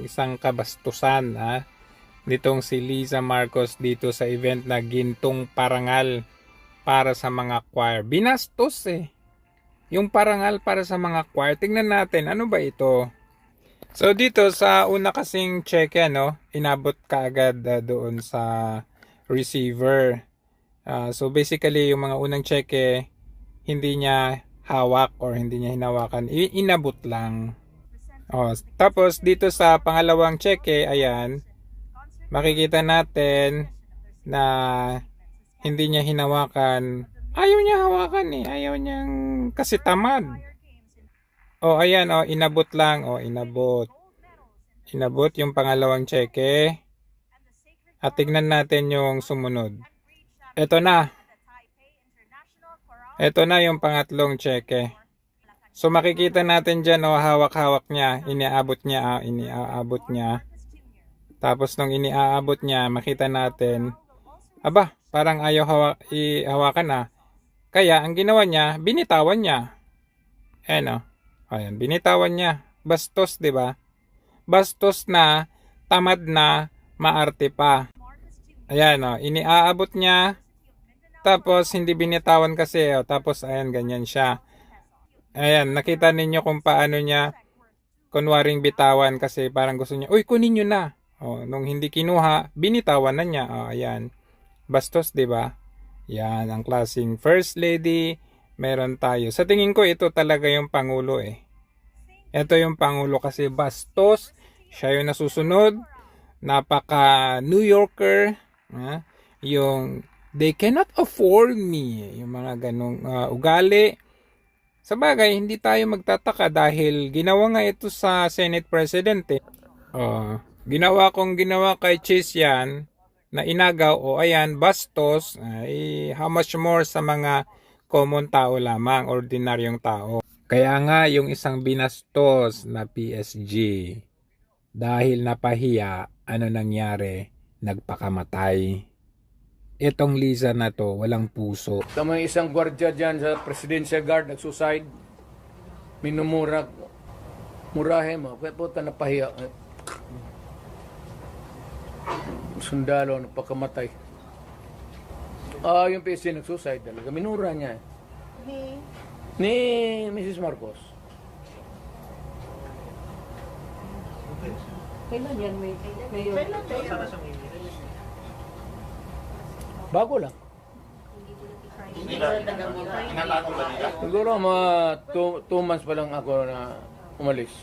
Isang kabastusan nitong si Liza Marcos dito sa event na gintong parangal para sa mga choir. Binastos yung parangal para sa mga choir. Tingnan natin, ano ba ito? So dito sa una kasing cheque, inabot kaagad doon sa receiver. So basically yung mga unang cheque, hindi niya hawak or hindi niya hinawakan, inabot lang. Tapos dito sa pangalawang cheque, ayan, makikita natin na hindi niya hinawakan. Ayaw niya hawakan ayaw niyang kasi tamad. Ayan, inabot lang, inabot. Inabot yung pangalawang cheque. At tignan natin yung sumunod. Ito na. Ito na yung pangatlong cheque. So makikita natin dyan, hawak-hawak niya, iniaabot niya. Tapos nung iniaabot niya, makita natin, parang ayaw ihawakan Kaya ang ginawa niya, binitawan niya. Ayan, binitawan niya. Bastos, 'di ba? Bastos na, tamad na, maarte pa. Ayan, iniaabot niya. Tapos hindi binitawan kasi, tapos ayan, ganyan siya. Ayan, nakita ninyo kung paano niya kunwaring bitawan kasi parang gusto niya, kunin niyo na. Nung hindi kinuha, binitawan na niya. Ayan. Bastos, 'di ba? Yan ang klaseng first lady meron tayo. Sa tingin ko ito talaga yung pangulo Ito yung pangulo kasi bastos, siya yung nasusunod, napaka New Yorker, yung they cannot afford me, yung mga ganong ugali. Sa bagay, hindi tayo magtataka dahil ginawa nga ito sa Senate President ginawa kay Chase yan, na inagaw, ayan, bastos, how much more sa mga common tao lamang, ordinaryong tao. Kaya nga yung isang binastos na PSG, dahil napahiya, ano nangyari? Nagpakamatay. Itong Liza na to, walang puso. May isang gwardiya dyan sa Presidential Guard, nag-suicide. Murahe mo. Kaya po napahiya. Sundalo, nagpakamatay. Yung PC nag-suicide talaga. Minura niya ni Mrs. Marcos. Kailan yan? Bago lang. Siguro mga 2 months pa lang ako na umalis.